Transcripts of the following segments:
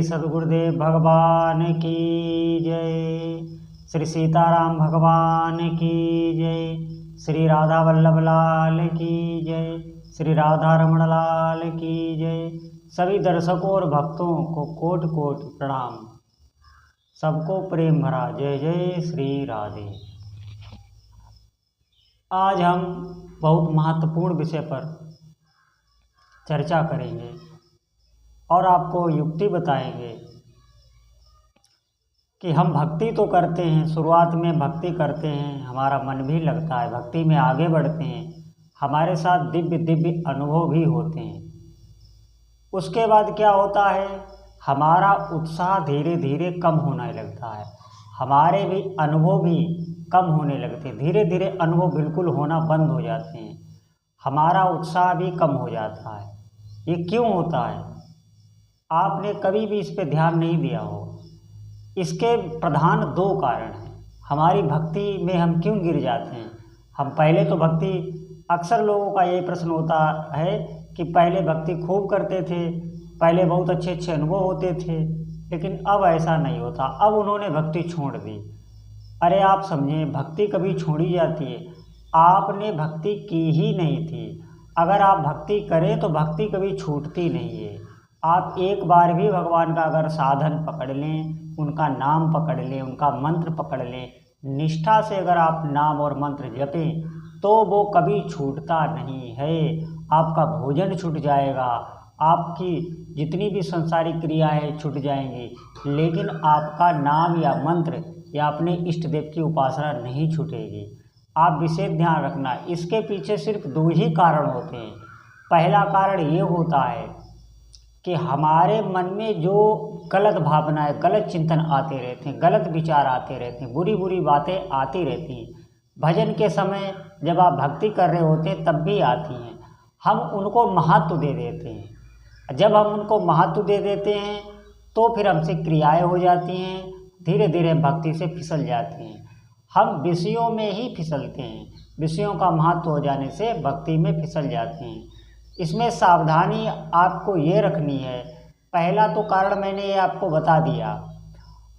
सद्गुरुदेव भगवान की जय। श्री सीताराम भगवान की जय। श्री राधा वल्लभ लाल की जय। श्री राधा रमण लाल की जय। सभी दर्शकों और भक्तों को कोटि कोटि प्रणाम। सबको प्रेम भरा जय जय श्री राधे। आज हम बहुत महत्वपूर्ण विषय पर चर्चा करेंगे और आपको युक्ति बताएंगे कि हम भक्ति तो करते हैं, शुरुआत में भक्ति करते हैं, हमारा मन भी लगता है, भक्ति में आगे बढ़ते हैं, हमारे साथ दिव्य दिव्य अनुभव भी होते हैं। उसके बाद क्या होता है, हमारा उत्साह धीरे धीरे कम होने लगता है, हमारे भी अनुभव भी कम होने लगते हैं, धीरे धीरे अनुभव बिल्कुल होना बंद हो जाते हैं, हमारा उत्साह भी कम हो जाता है। ये क्यों होता है? आपने कभी भी इस पे ध्यान नहीं दिया हो। इसके प्रधान दो कारण हैं। हमारी भक्ति में हम क्यों गिर जाते हैं? हम पहले तो भक्ति, अक्सर लोगों का यही प्रश्न होता है कि पहले भक्ति खूब करते थे, पहले बहुत अच्छे अच्छे अनुभव होते थे, लेकिन अब ऐसा नहीं होता, अब उन्होंने भक्ति छोड़ दी। अरे आप समझें, भक्ति कभी छोड़ी जाती है? आपने भक्ति की ही नहीं थी। अगर आप भक्ति करें तो भक्ति कभी छूटती नहीं है। आप एक बार भी भगवान का अगर साधन पकड़ लें, उनका नाम पकड़ लें, उनका मंत्र पकड़ लें, निष्ठा से अगर आप नाम और मंत्र जपें तो वो कभी छूटता नहीं है। आपका भोजन छूट जाएगा, आपकी जितनी भी संसारिक क्रियाएं छूट जाएंगी, लेकिन आपका नाम या मंत्र या अपने इष्ट देव की उपासना नहीं छूटेगी। आप विशेष ध्यान रखना, इसके पीछे सिर्फ दो ही कारण होते हैं। पहला कारण ये होता है कि हमारे मन में जो गलत भावनाएं, गलत चिंतन आते रहते हैं, गलत विचार आते रहते हैं, बुरी बुरी बातें आती रहती हैं। भजन के समय जब आप भक्ति कर रहे होते हैं तब भी आती हैं, हम उनको महत्व दे देते हैं। जब हम उनको महत्व दे देते हैं तो फिर हमसे क्रियाएं हो जाती हैं, धीरे धीरे भक्ति से फिसल जाती हैं। हम विषयों में ही फिसलते हैं, विषयों का महत्व हो जाने से भक्ति में फिसल जाते हैं। इसमें सावधानी आपको ये रखनी है। पहला तो कारण मैंने ये आपको बता दिया,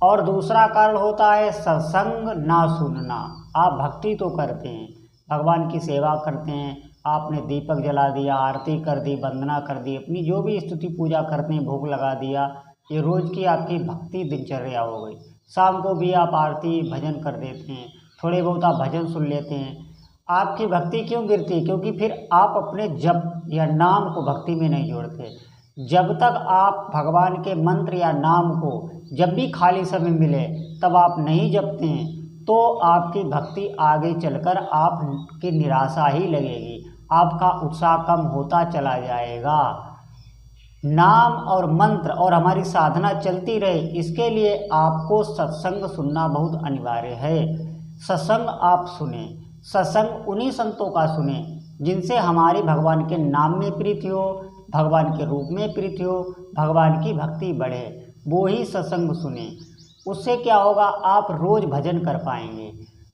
और दूसरा कारण होता है सत्संग ना सुनना। आप भक्ति तो करते हैं, भगवान की सेवा करते हैं, आपने दीपक जला दिया, आरती कर दी, वंदना कर दी, अपनी जो भी स्तुति पूजा करते हैं, भोग लगा दिया, ये रोज़ की आपकी भक्ति दिनचर्या हो गई। शाम को भी आप आरती भजन कर देते हैं, थोड़े बहुत आप भजन सुन लेते हैं। आपकी भक्ति क्यों गिरती है? क्योंकि फिर आप अपने जप या नाम को भक्ति में नहीं जोड़ते। जब तक आप भगवान के मंत्र या नाम को जब भी खाली समय मिले तब आप नहीं जपते हैं तो आपकी भक्ति आगे चलकर आपकी निराशा ही लगेगी, आपका उत्साह कम होता चला जाएगा। नाम और मंत्र और हमारी साधना चलती रहे, इसके लिए आपको सत्संग सुनना बहुत अनिवार्य है। सत्संग आप सुने, सत्संग उन्हीं संतों का सुने जिनसे हमारी भगवान के नाम में प्रीति हो, भगवान के रूप में प्रीति हो, भगवान की भक्ति बढ़े, वो ही सत्संग सुने। उससे क्या होगा, आप रोज़ भजन कर पाएंगे।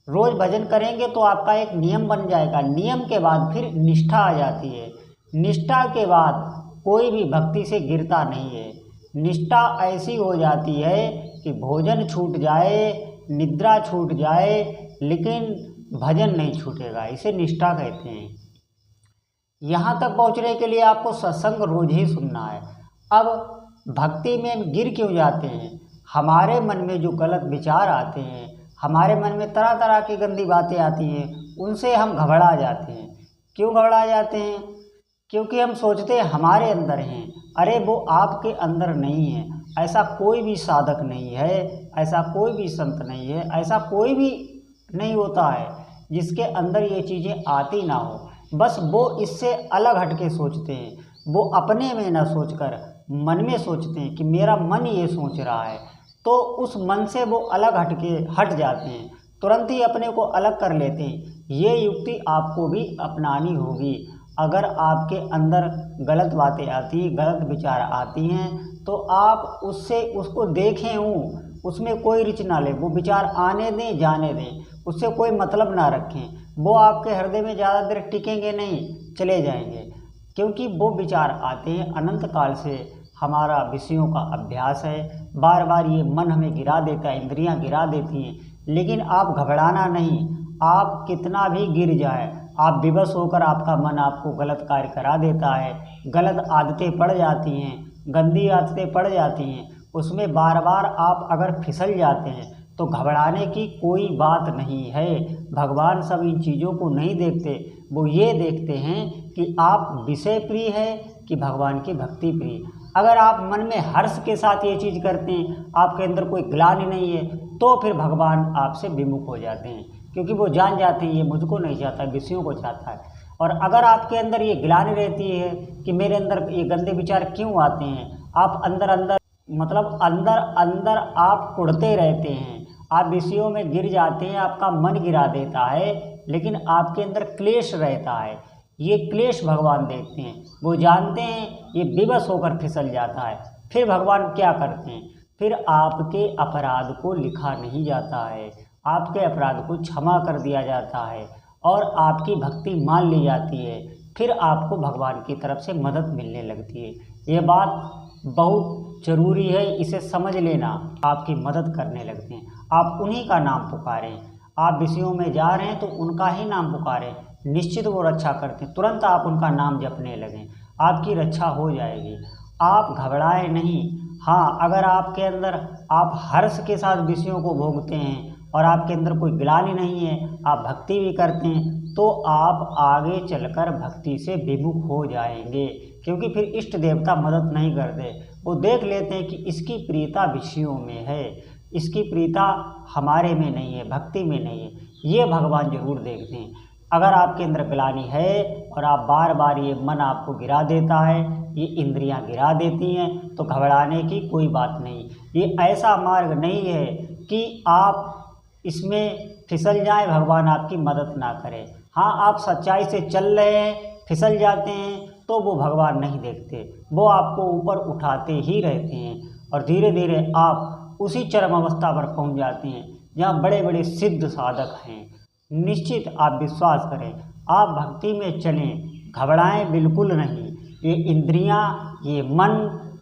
रोज़ भजन करेंगे तो आपका एक नियम बन जाएगा। नियम के बाद फिर निष्ठा आ जाती है। निष्ठा के बाद कोई भी भक्ति से गिरता नहीं है। निष्ठा ऐसी हो जाती है कि भोजन छूट जाए, निद्रा छूट जाए, लेकिन भजन नहीं छूटेगा। इसे निष्ठा कहते हैं। यहाँ तक पहुँचने के लिए आपको सत्संग रोज ही सुनना है। अब भक्ति में गिर क्यों जाते हैं? हमारे मन में जो गलत विचार आते हैं, हमारे मन में तरह तरह की गंदी बातें आती हैं, उनसे हम घबरा जाते हैं। क्यों घबरा जाते हैं? क्योंकि हम सोचते हैं हमारे अंदर हैं। अरे वो आपके अंदर नहीं है। ऐसा कोई भी साधक नहीं है, ऐसा कोई भी संत नहीं है, ऐसा कोई भी नहीं होता है जिसके अंदर ये चीज़ें आती ना हो। बस वो इससे अलग हटके सोचते हैं। वो अपने में ना सोचकर मन में सोचते हैं कि मेरा मन ये सोच रहा है, तो उस मन से वो अलग हट जाते हैं, तुरंत ही अपने को अलग कर लेते हैं। ये युक्ति आपको भी अपनानी होगी। अगर आपके अंदर गलत बातें आती, गलत विचार आती हैं, तो आप उसको देखें, उसमें कोई रुचि ना लें। वो विचार आने दें, जाने दें, उससे कोई मतलब ना रखें। वो आपके हृदय में ज़्यादा देर टिकेंगे नहीं, चले जाएंगे। क्योंकि वो विचार आते हैं अनंत काल से हमारा विषयों का अभ्यास है। बार बार ये मन हमें गिरा देता है, इंद्रियां गिरा देती हैं, लेकिन आप घबराना नहीं। आप कितना भी गिर जाए, आप विवश होकर आपका मन आपको गलत कार्य करा देता है, गलत आदतें पड़ जाती हैं, गंदी आदतें पड़ जाती हैं, उसमें बार बार आप अगर फिसल जाते हैं तो घबराने की कोई बात नहीं है। भगवान सब इन चीज़ों को नहीं देखते, वो ये देखते हैं कि आप विषय प्रिय है कि भगवान की भक्ति प्रिय। अगर आप मन में हर्ष के साथ ये चीज़ करते हैं, आपके अंदर कोई ग्लानि नहीं है, तो फिर भगवान आपसे विमुख हो जाते हैं, क्योंकि वो जान जाते हैं ये मुझको नहीं चाहता, विषयों को चाहता है। और अगर आपके अंदर ये ग्लानि रहती है कि मेरे अंदर ये गंदे विचार क्यों आते हैं, आप अंदर अंदर मतलब अंदर अंदर आप कुढ़ते रहते हैं, आप विषयों में गिर जाते हैं, आपका मन गिरा देता है, लेकिन आपके अंदर क्लेश रहता है। ये क्लेश भगवान देखते हैं, वो जानते हैं ये विवश होकर फिसल जाता है। फिर भगवान क्या करते हैं, फिर आपके अपराध को लिखा नहीं जाता है, आपके अपराध को क्षमा कर दिया जाता है और आपकी भक्ति मान ली जाती है। फिर आपको भगवान की तरफ से मदद मिलने लगती है। ये बात बहुत ज़रूरी है, इसे समझ लेना। आपकी मदद करने लगते हैं, आप उन्हीं का नाम पुकारें। आप विषयों में जा रहे हैं तो उनका ही नाम पुकारें, निश्चित वो रक्षा करते हैं। तुरंत आप उनका नाम जपने लगें, आपकी रक्षा हो जाएगी। आप घबराए नहीं। हाँ, अगर आपके अंदर आप हर्ष के साथ विषयों को भोगते हैं और आपके अंदर कोई ग्लानि नहीं है, आप भक्ति भी करते हैं, तो आप आगे चलकर भक्ति से विमुख हो जाएंगे, क्योंकि फिर इष्ट देवता मदद नहीं करते। वो देख लेते हैं कि इसकी प्रियता विषयों में है, इसकी प्रियता हमारे में नहीं है, भक्ति में नहीं है। ये भगवान जरूर देखते हैं। अगर आपके अंदर ग्लानि है और आप बार बार ये मन आपको गिरा देता है, ये इंद्रियां गिरा देती हैं, तो घबराने की कोई बात नहीं। ये ऐसा मार्ग नहीं है कि आप इसमें फिसल जाएं, भगवान आपकी मदद ना करें। हाँ, आप सच्चाई से चल रहे हैं, फिसल जाते हैं, तो वो भगवान नहीं देखते, वो आपको ऊपर उठाते ही रहते हैं और धीरे धीरे आप उसी चरम अवस्था पर पहुंच जाते हैं जहाँ बड़े बड़े सिद्ध साधक हैं। निश्चित आप विश्वास करें, आप भक्ति में चलें, घबराएं बिल्कुल नहीं। ये इंद्रियां, ये मन,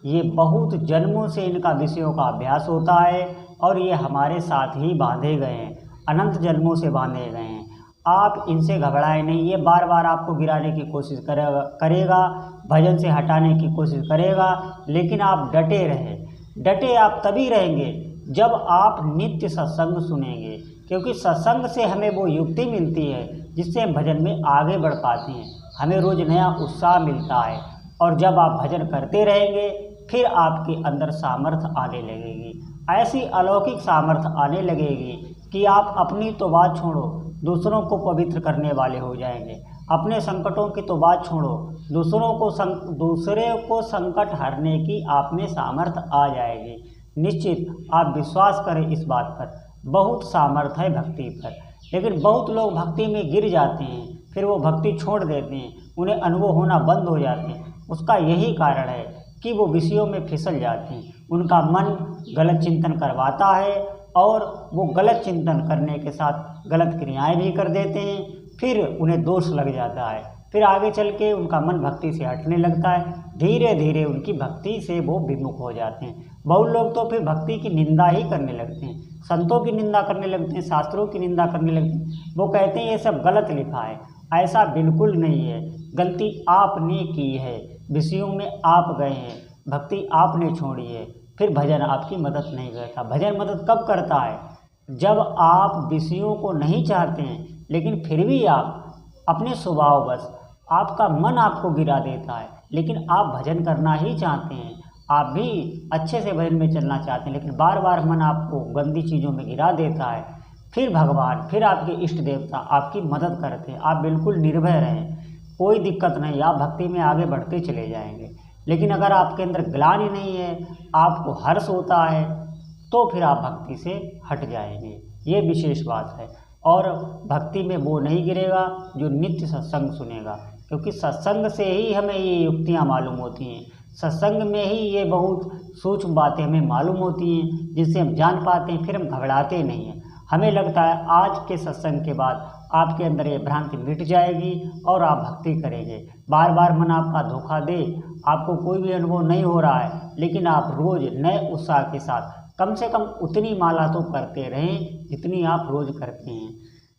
ये बहुत जन्मों से इनका विषयों का अभ्यास होता है और ये हमारे साथ ही बांधे गए हैं, अनंत जन्मों से बांधे गए हैं। आप इनसे घबराएं नहीं। ये बार बार आपको गिराने की कोशिश करेगा, भजन से हटाने की कोशिश करेगा, लेकिन आप डटे रहें। डटे आप तभी रहेंगे जब आप नित्य सत्संग सुनेंगे, क्योंकि सत्संग से हमें वो युक्ति मिलती है जिससे हम भजन में आगे बढ़ पाते हैं, हमें रोज़ नया उत्साह मिलता है। और जब आप भजन करते रहेंगे, फिर आपके अंदर सामर्थ्य आने लगेगी, ऐसी अलौकिक सामर्थ्य आने लगेगी कि आप अपनी तो बात छोड़ो, दूसरों को पवित्र करने वाले हो जाएंगे। अपने संकटों की तो बात छोड़ो, दूसरे को संकट हरने की आप में सामर्थ्य आ जाएगी। निश्चित आप विश्वास करें इस बात पर, बहुत सामर्थ्य है भक्ति पर। लेकिन बहुत लोग भक्ति में गिर जाते हैं, फिर वो भक्ति छोड़ देते हैं, उन्हें अनुभव होना बंद हो जाते हैं। उसका यही कारण है कि वो विषयों में फिसल जाते हैं, उनका मन गलत चिंतन करवाता है और वो गलत चिंतन करने के साथ गलत क्रियाएं भी कर देते हैं, फिर उन्हें दोष लग जाता है, फिर आगे चल के उनका मन भक्ति से हटने लगता है, धीरे धीरे उनकी भक्ति से वो विमुख हो जाते हैं। बहुत लोग तो फिर भक्ति की निंदा ही करने लगते हैं, संतों की निंदा करने लगते हैं, शास्त्रों की निंदा करने लगते हैं। वो कहते हैं ये सब गलत लिखा है। ऐसा बिल्कुल नहीं है, गलती आपने की है, विषयों में आप गए हैं, भक्ति आपने छोड़ी है, फिर भजन आपकी मदद नहीं करता। भजन मदद कब करता है? जब आप विषयों को नहीं चाहते हैं, लेकिन फिर भी आप अपने स्वभाववश आपका मन आपको गिरा देता है, लेकिन आप भजन करना ही चाहते हैं, आप भी अच्छे से भजन में चलना चाहते हैं, लेकिन बार बार मन आपको गंदी चीज़ों में गिरा देता है। फिर भगवान, फिर आपके इष्ट देवता आपकी मदद करते हैं। आप बिल्कुल निर्भय रहें, कोई दिक्कत नहीं, आप भक्ति में आगे बढ़ते चले जाएंगे। लेकिन अगर आपके अंदर ग्लानि नहीं है, आपको हर्ष होता है, तो फिर आप भक्ति से हट जाएंगे। ये विशेष बात है। और भक्ति में वो नहीं गिरेगा जो नित्य सत्संग सुनेगा, क्योंकि सत्संग से ही हमें ये युक्तियाँ मालूम होती हैं, सत्संग में ही ये बहुत सूक्ष्म बातें हमें मालूम होती हैं, जिससे हम जान पाते हैं, फिर हम घबराते नहीं हैं। हमें लगता है आज के सत्संग के बाद आपके अंदर ये भ्रांति मिट जाएगी और आप भक्ति करेंगे। बार बार मन आपका धोखा दे, आपको कोई भी अनुभव नहीं हो रहा है, लेकिन आप रोज़ नए उत्साह के साथ कम से कम उतनी माला तो करते रहें जितनी आप रोज़ करते हैं।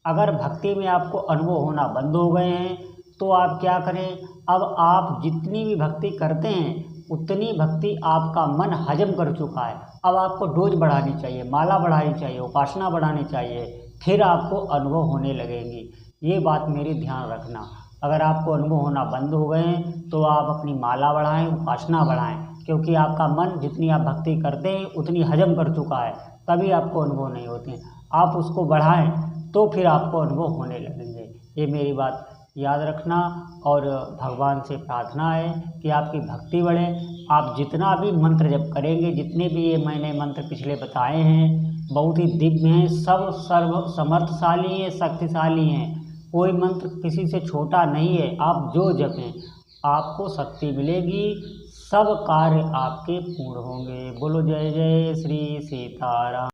अगर भक्ति में आपको अनुभव होना बंद हो गए हैं तो आप क्या करें, अब आप जितनी भी भक्ति करते हैं उतनी भक्ति आपका मन हजम कर चुका है। अब आपको डोज बढ़ानी चाहिए, माला बढ़ानी चाहिए, उपासना बढ़ानी चाहिए, फिर आपको अनुभव होने लगेंगी। ये बात मेरी ध्यान रखना। अगर आपको अनुभव होना बंद हो गए हैं तो आप अपनी माला बढ़ाएं, उपासना बढ़ाएं, क्योंकि आपका मन जितनी आप भक्ति करते हैं उतनी हजम कर चुका है, तभी आपको अनुभव नहीं होते हैं। आप उसको बढ़ाएं तो फिर आपको अनुभव होने लगेंगे। ये मेरी बात याद रखना और भगवान से प्रार्थना है कि आपकी भक्ति बढ़े। आप जितना भी मंत्र जप करेंगे, जितने भी ये मैंने मंत्र पिछले बताए हैं, बहुत ही दिव्य हैं, सब सर्व समर्थशाली हैं, शक्तिशाली हैं। कोई मंत्र किसी से छोटा नहीं है। आप जो जपें आपको शक्ति मिलेगी, सब कार्य आपके पूर्ण होंगे। बोलो जय जय श्री सीताराम।